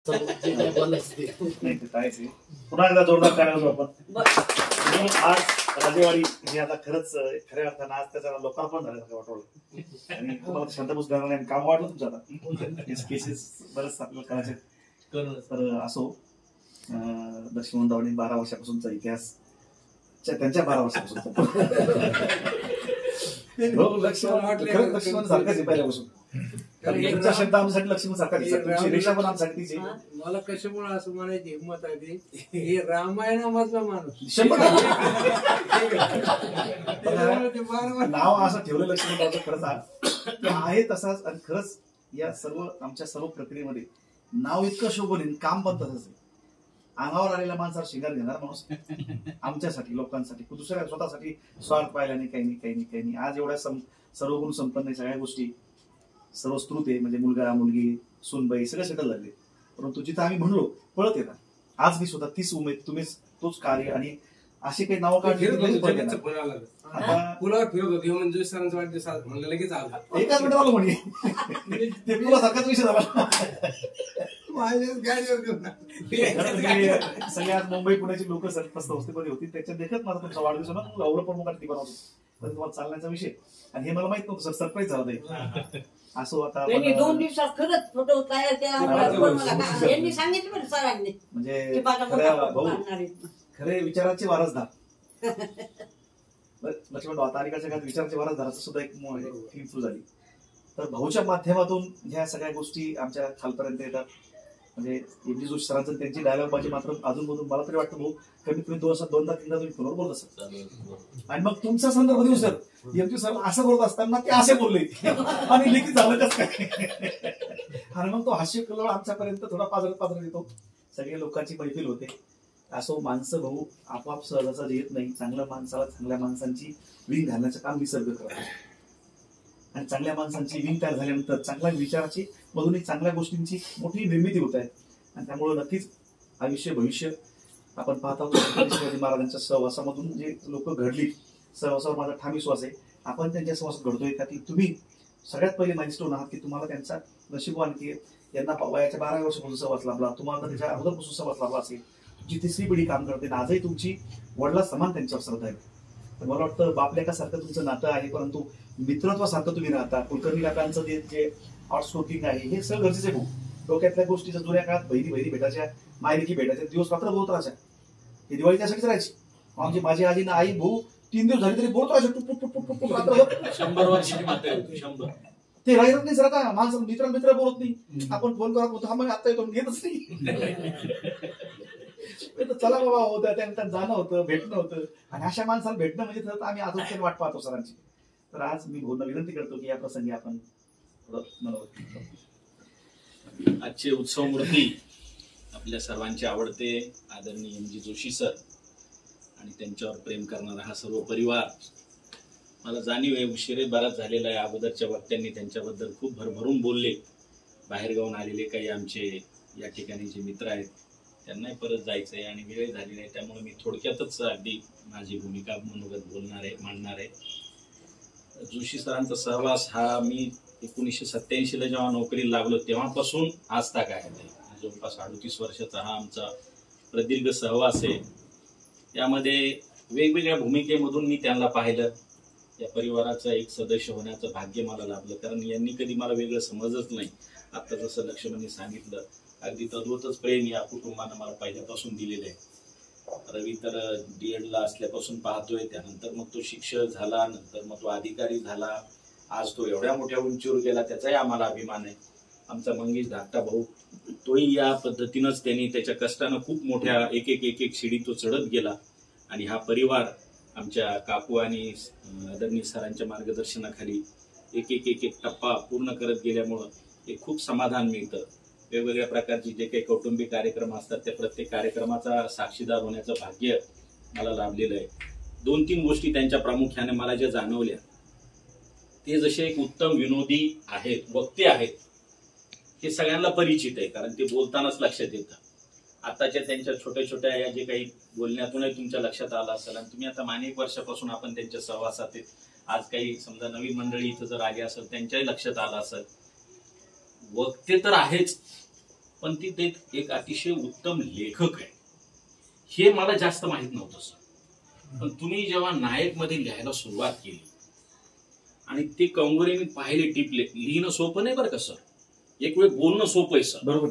नाही ते कायच आहे. पुन्हा एकदा जोरदार करायला आपण आज राजेवाडी हे आता खरंच खऱ्या अर्थानं आज त्याचा लोकार्पण झाल्यासारखं वाटवलं आणि तुम्हाला शांतबूस करणार नाही काम वाटलं तुमचं आता केसेस बरंच आपल्याला करायचे तर असो. लक्ष्मण दावणे 12 वर्षापासूनचा इतिहास त्यांच्या 12 वर्षापासून लक्ष्मण सारखाच आहे पहिल्यापासून. तुमचा शब्द आमच्यासाठी लक्ष्मण सारखा तुमची रेषा पण आमच्यासाठी. मला कशामुळे असं म्हणायची हिंमत आहे हे रामायणामधला माणूस नाव असं ठेवलं लक्ष्मण खरंच आहे तसाच. आणि खरंच या आमच्या सर्व प्रक्रियेमध्ये नाव इतकं शोभन काम पण तसंच आहे. अंगावर आलेल्या माणसाला शिंगार घेणार माणूस आमच्यासाठी लोकांसाठी दुसऱ्या स्वतःसाठी स्वार्थ पाहिला नाही काही नाही. आज एवढ्या सर्व गुण संपन्न आहे सगळ्या गोष्टी सर्व स्तुत आहे म्हणजे मुलगा मुलगी सूनबाई सगळं सेटल झाले. परंतु जिथं आम्ही म्हणलो पळत येतात आज मी स्वतः तीच उमेद तुम्हीच तोच कार्य आणि असे काही नाव पुलावर फिरत होते म्हणजे सरांचा वाढदिवस म्हणलं लगेच आला एकाच मिनिट आलो म्हणे ते तुला सारखाच विषय झाला. सगळ्यात मुंबई पुण्याची लोक संस्थेमध्ये होती त्याच्यात देखत माझा तुमचा वाढदिवस ना एवढं प्रमुखांनी बनवतो तर तुम्हाला चालण्याचा विषय आणि हे मला माहित नव्हतं सर सरप्राईज झालं नाही. असो आता 2 दिवसात खरंच फोटो तयार केला यांनी सांगितलं सरांनी म्हणजे खरे विचाराचे वारसदार लक्ष्मण भाऊ तारिकाच्या काळात विचाराचे वारसदाराचं सुद्धा एक थीम सुरू झाली. तर भाऊच्या माध्यमातून ह्या सगळ्या गोष्टी आमच्या खालपर्यंत येतात. म्हणजे एमजी जोशी सरांचं त्यांची डायलॉग माझी मात्र अजूनमधून मला तरी वाटतं भाऊ कमीत कमी 2-3दा तुम्ही फोनवर बोलत असत आणि मग तुमचा संदर्भ देऊ सर एमजी सर असं बोलत असताना ते असे बोलले आणि लिखित झालं कसं काय आणि मग तो हास्य कलवळ आमच्यापर्यंत थोडा पाजरत येतो. सगळ्या लोकांची मैफिल होते. असो माणसं भाऊ आपोआप सहजासहज येत नाही. चांगल्या माणसाला चांगल्या माणसांची विंग घालण्याचं काम निसर्ग करतो आणि चांगल्या माणसांची विंग तयार झाल्यानंतर चांगल्या विचाराची मधून चांगल्या गोष्टींची मोठी निर्मिती होत आहे. आणि त्यामुळे नक्कीच आयुष्य भविष्य आपण पाहत आहोत शिवाजी महाराजांच्या सहवासामधून जे लोक घडली सहवासावर माझा ठाम विश्वास आहे. आपण त्यांच्या सहवासात घडतोय त्यातली तुम्ही सगळ्यात पहिले माइलस्टोन आहात की तुम्हाला त्यांचा नशीबवान की यांना वयाच्या 12 वर्षापासून सहवास लाभला तुम्हाला त्याच्या अगोदरपासून सहवास लाभला असेल. तुमची तिसरी पिढी काम करते आजही तुमची वडिला समान त्यांच्यावर श्रद्धा आहे. तर मला वाटतं बापलेकासारखं तुमचं नातं आहे परंतु मित्रत्वासारखं तुम्ही राहता. कुलकर्णी काकांचं जे आउटस्पोर्टिंग आहे हे सगळं गरजेचं आहे. डोक्यातल्या गोष्टीच्या जुन्या काळात बहिणी भेटायच्या मायलेकी भेटायच्या दिवस मात्र बोलत राहायच्या. हे दिवाळी त्यासाठीच राहायची. आमची माझी आजी ना आई भाऊ 3 दिवस झाले तरी बोलत राहायचं 100 वर्षाची मात्र 100 ते राहिलं नाही सर. आता माणसं मित्र बोलत नाही. आपण फोन करत होतो हा मग आता येतो घेतच नाही. चला बाबा होतं त्यानंतर जाणं होतं भेटणं होतं आणि अशा माणसाला भेटणं म्हणजे आम्ही अजून वाट पाहतो सरांची. तर आज मी भाऊंना विनंती करतो की या प्रसंगी आपण आजचे उत्सव मूर्ती आपल्या सर्वांचे आवडते आदरणीय एमजी जोशी सर आणि त्यांच्यावर प्रेम करणारा हा सर्व परिवार. मला जाणीव आहे उशिरे बराच झालेला आहे. अगोदरच्या वक्त्यांनी त्यांच्याबद्दल खूप भरभरून बोलले. बाहेरगावून आलेले काही आमचे या ठिकाणी जे मित्र आहेत त्यांनाही परत जायचं आहे आणि वेळ झालेली आहे. त्यामुळे मी थोडक्यातच अगदी माझी भूमिका मनोगत मांडणार आहे. जोशी सरांचा सहवास हा मी 1987ला जेव्हा नोकरीला लागलो तेव्हापासून आज तक आहे. जवळपास 38 वर्षाचा हा आमचा प्रदीर्घ सहवास आहे. त्यामध्ये वेगवेगळ्या भूमिकेमधून मी त्यांना पाहिलं. या परिवाराचा एक सदस्य होण्याचं भाग्य मला लाभलं कारण यांनी कधी मला वेगळं समजच नाही. आता जसं लक्ष्मणनी सांगितलं अगदी तद्वतच प्रेम या कुटुंबानं मला पहिल्यापासून दिलेलं आहे. रवी तर DEDला असल्यापासून पाहतोय. त्यानंतर मग तो शिक्षक झाला नंतर मग तो अधिकारी झाला. आज तो एवढ्या मोठ्या उंचीवर गेला त्याचाही आम्हाला अभिमान आहे. आमचा मंगेश धाकटा भाऊ तोही या पद्धतीनंच त्यांनी त्याच्या कष्टानं खूप मोठ्या एक शिडी तो चढत गेला आणि हा परिवार आमच्या काकू आणि आदरणीय सरांच्या मार्गदर्शनाखाली एक टप्पा पूर्ण करत गेल्यामुळं एक खूप समाधान मिळतं. वेगवेगळ्या प्रकारचे जे काही कौटुंबिक कार्यक्रम असतात त्या प्रत्येक कार्यक्रमाचा साक्षीदार होण्याचं भाग्य मला लाभलेलं आहे. 2-3 गोष्टी त्यांच्या प्रामुख्याने मला ज्या जाणवल्या ते जसे एक उत्तम विनोदी आहेत वक्ते आहेत हे सगळ्यांना परिचित आहे कारण ते बोलतानाच लक्षात येतं. आताच्या त्यांच्या छोट्या या जे काही बोलण्यातूनही तुमच्या लक्षात आलं असेल आणि तुम्ही आता मागे 1 वर्षापासून आपण त्यांच्या सहवासात आज काही समजा नवीन मंडळी इथं जर आली असेल त्यांच्याही लक्षात आलं असेल. वक्ते तर आहेच पण ती ते एक अतिशय उत्तम लेखक आहे हे मला जास्त माहित नव्हतं सर. पण तुम्ही जेव्हा नायक मध्ये लिहायला सुरुवात केली आणि ते कंगोरेने पाहिले टिपले, लिहिणं सोपं नाही बरं का सर. एक वेळ बोलणं सोपं आहे सर, बरोबर.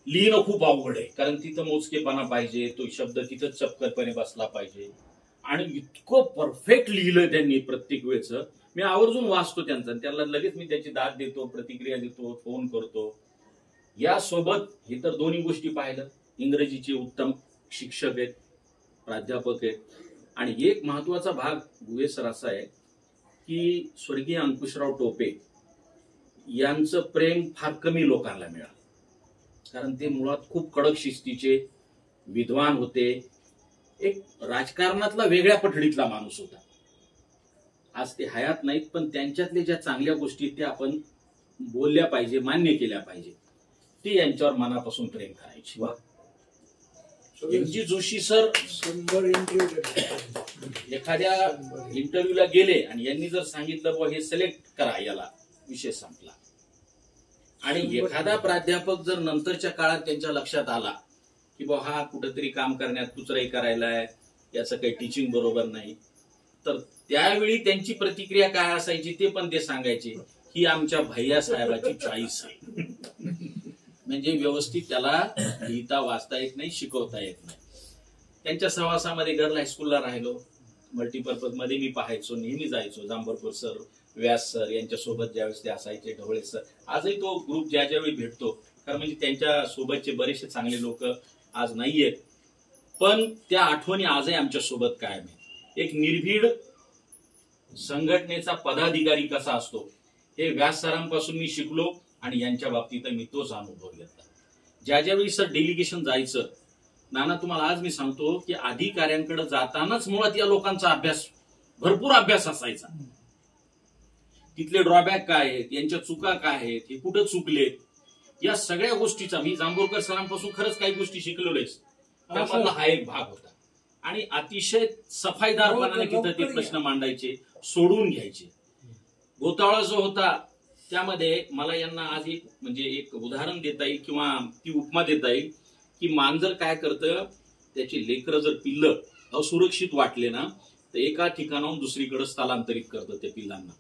लिहिणं खूप अवघड आहे, कारण तिथं मोजकेपणा पाहिजे, तो शब्द तिथं चपकरपणे बसला पाहिजे. आणि इतकं परफेक्ट लिहिलं त्यांनी प्रत्येक वेळेचं. मी आवर्जून वाचतो त्यांचं, त्याला लगेच मी त्याची दाद देतो, प्रतिक्रिया देतो, फोन करतो. यासोबत हे तर दोन्ही गोष्टी पाहिलं, इंग्रजीचे उत्तम शिक्षक आहेत, प्राध्यापक आहेत. आणि एक महत्वाचा भाग गुहे सर असा आहे की स्वर्गीय अंकुशराव टोपे यांचं प्रेम फार कमी लोकांना मिळालं, कारण ते मुळात खूप कडक शिस्तीचे विद्वान होते. एक राजकारणातला वेगळ्या पठडीतला माणूस होता. आज ते हयात नाहीत, पण त्यांच्यातल्या ज्या चांगल्या गोष्टी त्या आपण बोलल्या पाहिजे, मान्य केल्या पाहिजे. ते यांच्यावर मनापासून प्रेम करायचे. एमजी जोशी सर 100 इंटरव्ह्यू एखाद्या इंटरव्ह्यूला गेले आणि यांनी जर सांगितलं बुवा हे सिलेक्ट करा, याला विषय संपला. आणि एखादा प्राध्यापक जर नंतरच्या काळात त्यांच्या लक्षात आला की बुवा हा कुठेतरी काम करण्यात कुचराई करायलाय, याचं काही टीचिंग बरोबर नाही, तर त्यावेळी त्यांची प्रतिक्रिया काय असायची ते पण ते सांगायचे, ही आमच्या भैया साहेबाची चॉईस आहे. म्हणजे व्यवस्थित त्याला लिहिता वाचता येत नाही, शिकवता येत नाही. त्यांच्या सहवासामध्ये गर्ल हायस्कूलला राहिलो, मल्टीपर्पज मध्ये मी पाहायचो, नेहमी जायचो. जांभरपूर सर, व्यास सर यांच्यासोबत ज्यावेळेस ते असायचे, ढवळे सर. आजही तो ग्रुप ज्या ज्यावेळी भेटतो, कारण म्हणजे त्यांच्या सोबतचे बरेचसे चांगले लोक आज नाहीयेत, पण त्या आठवणी आजही आमच्या सोबत कायम आहेत. एक निर्भीड संघटनेचा पदाधिकारी कसा असतो हे व्यास सरांपासून मी शिकलो आणि यांच्या बाबतीत मी तोच अनुभव घेतला. ज्या ज्यावेळी सर डेलिगेशन जायचं, नाना तुम्हाला आज मी सांगतो की अधिकाऱ्यांकडे जातानाच मुळात या लोकांचा अभ्यास, भरपूर अभ्यास असायचा. तिथले ड्रॉबॅक काय आहेत, यांच्या चुका काय आहेत, हे कुठं चुकलेत, या सगळ्या गोष्टीचा मी जांभोरकर सरांपासून खरंच काही गोष्टी शिकलेलोच. त्यामधला हा एक भाग होता. आणि अतिशय सफाईदारपणाने तिथं ते प्रश्न मांडायचे, सोडून घ्यायचे. गोतावळा जो होता त्यामध्ये मला यांना आज एक म्हणजे एक उदाहरण देता येईल किंवा ती उपमा देता येईल की मांजर काय करतं, त्याची लेकरं जर पिल्लं असुरक्षित वाटले ना तर एका ठिकाणाहून दुसरीकडे स्थलांतरित करतं त्या पिल्लांना.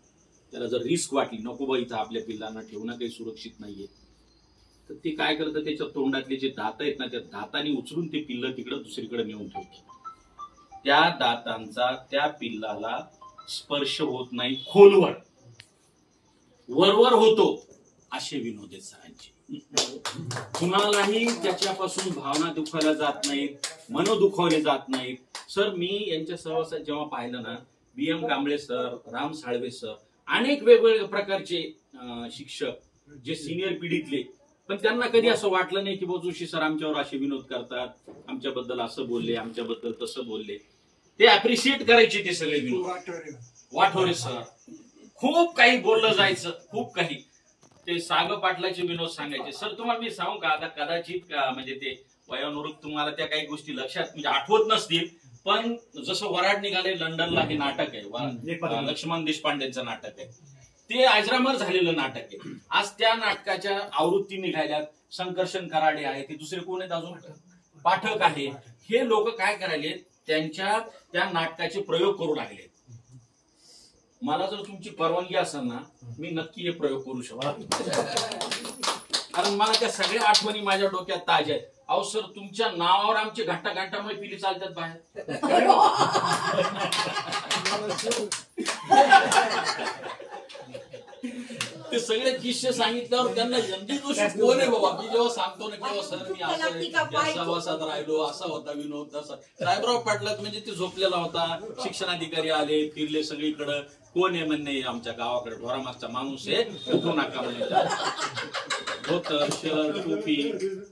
त्याला जर रिस्क वाटली, नको बा इथं आपल्या पिल्लांना ठेवणं काही सुरक्षित नाहीये, तर ते काय करतं, त्याच्या तोंडातले जे दात आहेत ना त्या दातांनी उचलून ते पिल्लं तिकडे दुसरीकडे नेऊन ठेवतं. त्या दातांचा त्या पिल्लाला स्पर्श होत नाही, खोलवर वरवर होतो, असे विनोद आहेत सरांचे. कुणालाही त्याच्यापासून भावना दुखावल्या जात नाहीत, मन दुखावले जात नाहीत. सर मी यांच्या सहवासात जेव्हा पाहिलं ना, BM Kamble sir, Ram Salve sir, अनेक वेगवेगळ्या प्रकारचे शिक्षक जे सिनियर पिढीतले, पण त्यांना कधी असं वाटलं नाही की जोशी सर आमच्यावर असे विनोद करतात, आमच्याबद्दल असं बोलले, आमच्याबद्दल तसं बोलले. ते अप्रिशिएट करायचे ते सगळे विनोद. वाठोरे सर खूप काही बोललं जायचं, खूप काही. ते साग पाटलाचे विनोद सांगायचे. सर तुम्हाला मी सांगू का, आता कदाचित म्हणजे ते वयोनुरूप तुम्हाला त्या काही गोष्टी लक्षात म्हणजे आठवत नसतील, पण जसं वराड निघाले लंडनला हे नाटक आहे, लक्ष्मण देशपांडेंचं नाटक आहे, ते अजरामर झालेलं नाटक आहे. आज त्या नाटकाच्या आवृत्ती निघाल्यात, संकर्षण कराडे आहे, ते दुसरे कोण आहेत अजून, पाठक आहे. हे लोक काय करायले, त्यांच्या त्या नाटकाचे प्रयोग करू लागले. मला जर तुमची परवानगी असेल ना, मी नक्की हे प्रयोग करू शकतो, कारण मला त्या सगळ्या आठवणी माझ्या डोक्यात ताज्या आहेत. अहो सर तुमच्या नावावर आमचे घंटा घंटामुळे पिली चालतात बाहेर. ते सगळे किस्से सांगितल्यावर त्यांना एमजी जोशी कोण आहे बाबा, मी जेव्हा सांगतो ना तेव्हा सर मी असं सहवासात राहिलो, असा होता विनोद, तसा. साहेबराव पाटलात म्हणजे ते झोपलेला होता, शिक्षणाधिकारी आले, फिरले सगळीकडं, कोण आहे म्हणणे आमच्या गावाकडे ढोरामागचा माणूस आहे, तो नका म्हणे, धोतर शर्ट टोपी.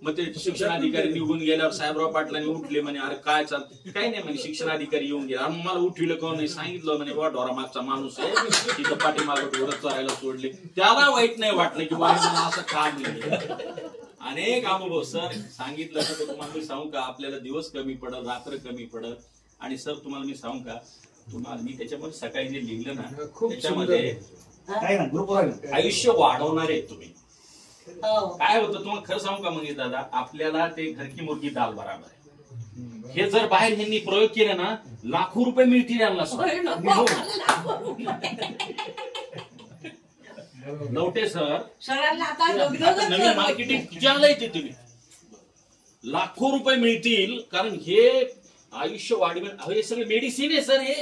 मग ते शिक्षणाधिकारी निघून गेल्यावर साहेबराव पाटलांनी उठले, म्हणे अरे काय चालतं, काही नाही म्हणे, शिक्षणाधिकारी येऊन गेला, मला उठविलं कोण नाही, सांगितलं म्हणे बा ढोरामागचा माणूस आहे, तिथं पाठीमागं ढोरं चरायला सोडले. त्याला वाईट नाही वाटलं की मला असं काम नाही. अनेक अनुभव सर सांगितलं तर तुम्हाला मी सांगू का, आपल्याला दिवस कमी पडत, रात्र कमी पडत. आणि सर तुम्हाला मी सांगू का, तुम्हाला मी त्याच्यामध्ये सकाळी जे लिहिलं ना त्याच्यामध्ये काय ना ग्रुप आयुष्य वाढवणार आहेत तुम्ही. काय होतं तुम्हाला खरं सांगू का मग दादा, आपल्याला ते घर की मुर्गी दाल बराबर आहे. हे जर बाहेर यांनी प्रयोग केले ना, लाखो रुपये मिळतील यांना. लवटे सर नवीन मार्केटिंग किती येते तुम्ही, लाखो रुपये मिळतील. कारण हे आयुष्य वाढवेल. हे सगळे मेडिसिन आहे सर. हे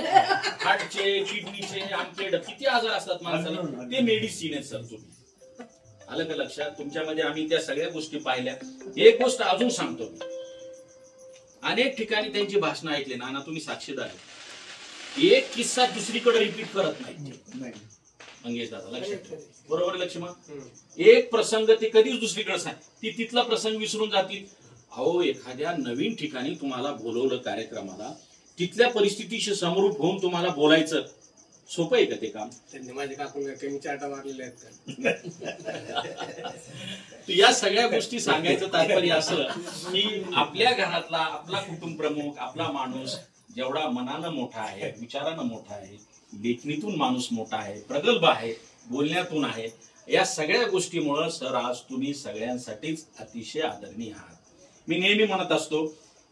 हार्टचे, किडनीचे, आमचे किती आजार असतात माणसाला, ते मेडिसिन आहे सर. तुम्ही आलं का लक्षात? तुमच्यामध्ये आम्ही त्या सगळ्या गोष्टी पाहिल्या. एक गोष्ट अजून सांगतो, अनेक ठिकाणी त्यांची भाषणं ऐकली ना, तुम्ही साक्षीदार आहे. एक किस्सा दुसरीकडे रिपीट करत नाही मंगेश दादा, लक्षात बरोबर लक्ष्मण. एक प्रसंग ते कधीच दुसरीकडे सांग, ती तिथला प्रसंग विसरून जातील. अहो, एखाद्या नवीन ठिकाणी तुम्हाला बोलवलं कार्यक्रमाला, तिथल्या परिस्थितीशी समरूप होऊन तुम्हाला बोलायचं सोपं आहे का ते काम? त्यांनी माझ्या काकूला कमी चाटा मारलेल्या आहेत. या सगळ्या गोष्टी सांगायचं तात्पर्य असं की आपल्या घरातला, आपला कुटुंब प्रमुख, आपला माणूस जेवढा मनानं मोठा आहे, विचारानं मोठा आहे, लेखणीतून माणूस मोठा आहे, प्रगल्भ आहे, बोलण्यातून आहे, या सगळ्या गोष्टीमुळे सर आज तुम्ही सगळ्यांसाठीच अतिशय आदरणीय आहात. मी नेहमी म्हणत असतो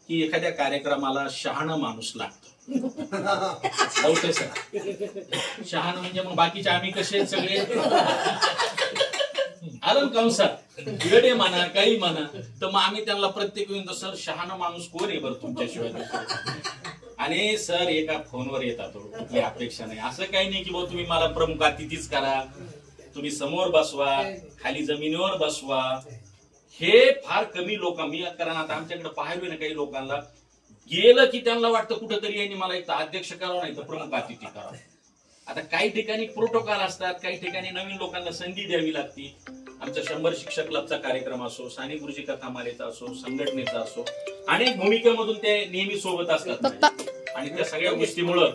की एखाद्या कार्यक्रमाला शहाणं माणूस लागतं. शहाणं म्हणजे मग बाकीचे आम्ही कसे सगळे आलं कंसात वेडे म्हणा, काही म्हणा, तर मग आम्ही त्यांना प्रत्येक वेळी सर शहाणं माणूस कोण आहे बरं तुमच्याशिवाय? आणि सर एका फोनवर येतात, ही अपेक्षा नाही. असं काही नाही की भाऊ तुम्ही मला प्रमुख अतिथीच करा, तुम्ही समोर बसवा, खाली जमिनीवर बसवा. हे फार कमी लोक, मी कारण आता आमच्याकडे पाहिलं ना, काही लोकांना गेलं की त्यांना वाटतं कुठंतरी यांनी मला एक अध्यक्ष करावं, नाही तर प्रमुख अतिथी करावं. आता काही ठिकाणी प्रोटोकॉल असतात, काही ठिकाणी नवीन लोकांना संधी द्यावी लागते. आमचा 100 शिक्षक क्लबचा कार्यक्रम असो, साने गुरुजी कथामालेचा असो, संघटनेचा असो, अनेक भूमिकेमधून ते नेहमी सोबत असतात. आणि त्या सगळ्या गोष्टीमुळं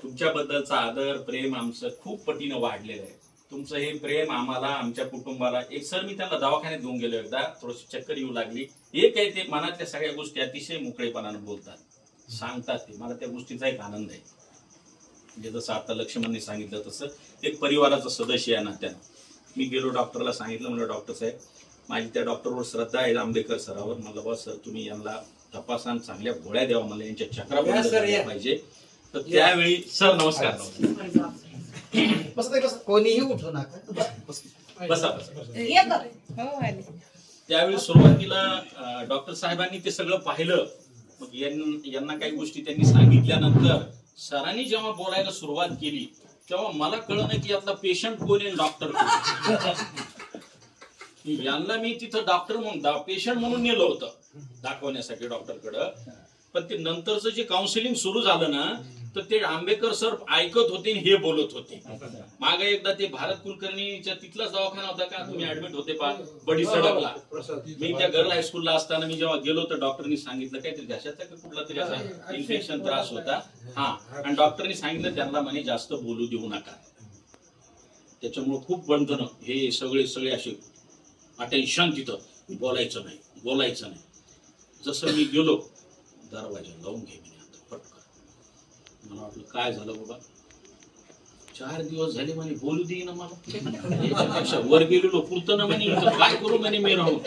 तुमच्याबद्दलचा आदर, प्रेम आमचं खूप पटीनं वाढलेलं आहे. तुमचं हे प्रेम आम्हाला, आमच्या कुटुंबाला, एक सर मी त्यांना दवाखान्यात घेऊन गेलो एकदा, थोडीशी चक्कर येऊ लागली. एक आहे ते मनातल्या सगळ्या गोष्टी अतिशय मोकळेपणानं बोलतात, सांगतात. ते मला त्या गोष्टीचा एक आनंद आहे. म्हणजे जसं आता लक्ष्मणने सांगितलं तसं एक परिवाराचा सदस्य आहे ना. त्यानं मी गेलो डॉक्टरला सांगितलं, म्हणलं डॉक्टर साहेब माझी त्या डॉक्टरवर श्रद्धा आहे, आंबेडकर सरावर. मला बस सर तुम्ही यांना तपासा, चांगल्या गोळ्या द्यावा, मला यांच्या चक्रा पाहिजे. तर त्यावेळी सर नमस्कार. कोणीही उठू नका, बसा बसा. त्यावेळी सुरुवातीला डॉक्टर साहेबांनी ते सगळं पाहिलं. मग यांना काही गोष्टी त्यांनी सांगितल्यानंतर सरांनी जेव्हा बोलायला सुरुवात केली तेव्हा मला कळलं की आपला पेशंट कोण आहे, डॉक्टर यांना मी तिथं डॉक्टर म्हणून पेशंट म्हणून नेलं होतं दाखवण्यासाठी डॉक्टरकडं. पण ते नंतरचं जे काउन्सिलिंग सुरू झालं ना, तर ते आंबेडकर सर ऐकत होते आणि हे बोलत होते. मागे एकदा ते भारत कुलकर्णीच्या तिथलाच दवाखाना होता का, तुम्ही ऍडमिट होते पा बडी सडकला. मी त्या गर्ल हायस्कूलला असताना मी जेव्हा गेलो तर डॉक्टरनी सांगितलं काहीतरी घशाचा कुठला तरी असा इन्फेक्शन त्रास होता. हा, आणि डॉक्टरनी सांगितलं त्यांना म्हणे जास्त बोलू देऊ नका. त्याच्यामुळे खूप बंधनं हे सगळे असे अटेन्शन, तिथं बोलायचं नाही. जसं मी गेलो दरवाजा लावून घे म्हणे आता पटकन. मला वाटलं काय झालं बाबा, 4 दिवस झाले म्हणे बोलू दे ना मला, याच्यापेक्षा वर गेलेलो पुरतं ना म्हणे, काय करू म्हणे मी राहून.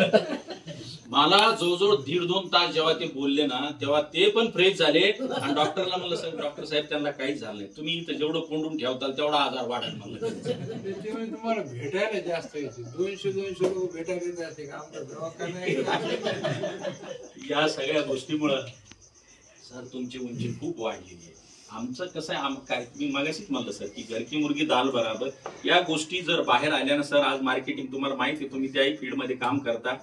मला जवळजवळ 1.5-2 तास जेव्हा ते बोलले ना, तेव्हा ते पण फ्रेश झाले. आणि डॉक्टरला म्हणलं सर डॉक्टर साहेब त्यांना काहीच झालं नाही, तुम्ही इथं जेवढं कोंडून ठेवताल तेवढा आजार वाढेल म्हणलं. तुम्हाला भेटायला जास्त येते, 200 लोक भेटायला जाते का आमचा दवाखाना. या सगळ्या गोष्टीमुळं सर तुमची उंची खूप वाढलेली आहे. आमचं कसं आहे, काय मी मागाशीच म्हणलं सर की घरकी मुर्गी दाल बराबर. या गोष्टी जर बाहेर आल्या ना सर, आज मार्केटिंग तुम्हाला माहिती आहे, तुम्ही त्याही फील्डमध्ये काम करता,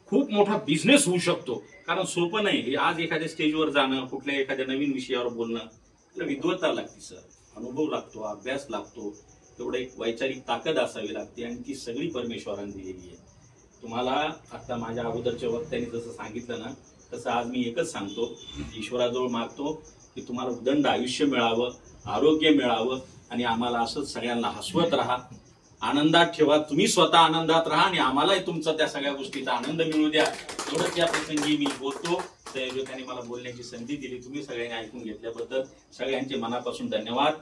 खूप मोठा बिझनेस होऊ शकतो. कारण सोपं नाही आज एखाद्या स्टेजवर जाणं, कुठल्या एखाद्या नवीन विषयावर बोलणं, त्याला विद्वत्ता लागते सर, अनुभव लागतो, अभ्यास लागतो, तेवढं एक वैचारिक ताकद असावी लागते. आणि ती सगळी परमेश्वराने दिलेली आहे तुम्हाला. आता माझ्या अगोदरच्या वक्त्यांनी जसं सांगितलं ना, तसं आज मी एकच सांगतो, ईश्वराजवळ मागतो की तुम्हाला उदंड आयुष्य मिळावं, आरोग्य मिळावं, आणि आम्हाला असंच सगळ्यांना हसवत राहा, आनंदात ठेवा. तुम्ही स्वतः आनंदात राहा आणि आम्हालाही तुमचा त्या सगळ्या गोष्टीचा आनंद मिळू द्या. एवढंच या प्रसंगी मी बोलतो. संयोजकांनी मला बोलण्याची संधी दिली, तुम्ही सगळ्यांनी ऐकून घेतल्याबद्दल सगळ्यांचे मनापासून धन्यवाद.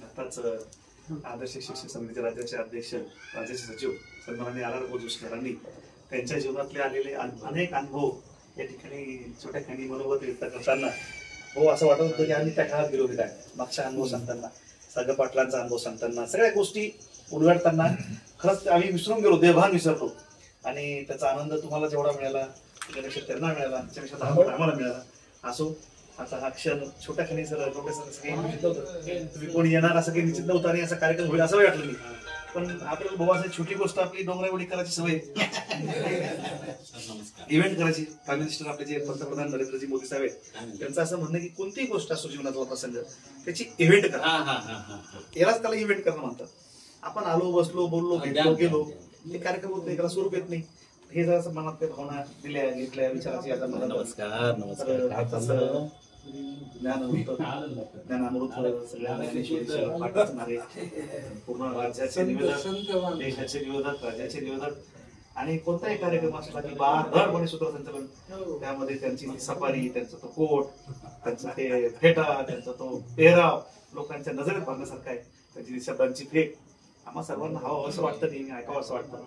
आताच आदर्श शिक्षक समितीचे राज्याचे अध्यक्ष राज्याचे सचिव सन्माननीय आर जोशी सरांनी त्यांच्या जीवनातले आलेले अनेक अनुभव या ठिकाणी छोट्या खाणी मनोगत व्यक्त करताना हो असं वाटत होतं की आम्ही त्या काळात गेलो काय मागचा अनुभव सांगताना सागर पाटलांचा अनुभव सांगताना सगळ्या गोष्टी उलगडताना खरंच आम्ही विसरून गेलो, देवभान विसरलो. आणि त्याचा आनंद तुम्हाला जेवढा मिळाला त्याच्यापेक्षा त्यांना मिळाला, त्याच्यापेक्षा आम्हाला मिळाला. असो आता हा क्षण छोट्या खाणी सर काही निश्चित नव्हतं, तुम्ही कोणी येणार असं काही निश्चित नव्हतं आणि असा कार्यक्रम होईल असं वाटलं नाही. पण आपल्याला बाबा असं छोटी गोष्ट आपली डोंगरावडी करायची सवय, इव्हेंट करायची. प्राईम मिनिस्टर आपले जे पंतप्रधान नरेंद्रजी मोदी साहेब आहेत त्यांचं असं म्हणणं की कोणतीही गोष्ट असो जीवनातला प्रसंग त्याची इव्हेंट करा, यालाच त्याला इव्हेंट करणं म्हणतात. आपण आलो, बसलो, बोललो, भेटलो, गेलो, हे कार्यक्रम होते, त्याला स्वरूप येत नाही. हे जर असं मनात भावना दिल्या घेतल्या विचाराची आता मला नमस्कार ज्ञानामृत सगळ्या ज्ञानेश्वरीचं पाठ असणारे पूर्ण राज्याचे निवेदक, देशाचे निवेदक, राज्याचे निवेदक आणि कोणताही कार्यक्रम असला की धडपणे सूत्रसंचालन, त्यामध्ये त्यांची सफारी, त्यांचा तो कोट, त्यांचा ते फेटा, त्यांचा तो पेहराव लोकांच्या नजरेत भरण्यासारखा आहे. त्यांची शब्दांची फेक आम्हा सर्वांना हवं असं वाटतं नाही, ऐकावं असं वाटतं.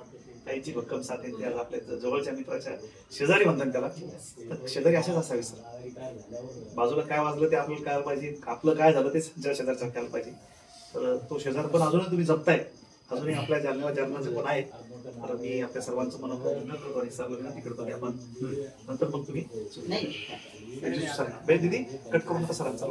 ताईची भक्कम साथ आहे, त्या आपल्या जवळच्या मित्राच्या शेजारी म्हणतात त्याला, तर शेजारी असेच असावे सर. बाजूला काय वाजलं ते आपल्याला कळायला पाहिजे, आपलं काय झालं ते शेजारच्या कळायला पाहिजे. तर तो शेजार पण अजूनही तुम्ही जपताय, अजूनही आपल्या जालन्याचे पण आहेत. तर मी आपल्या सर्वांचं मनोभाव विनंती करतो आणि सर्व विनंती करतो की आपण नंतर मग तुम्ही नाही दिदी कट करून सरांचा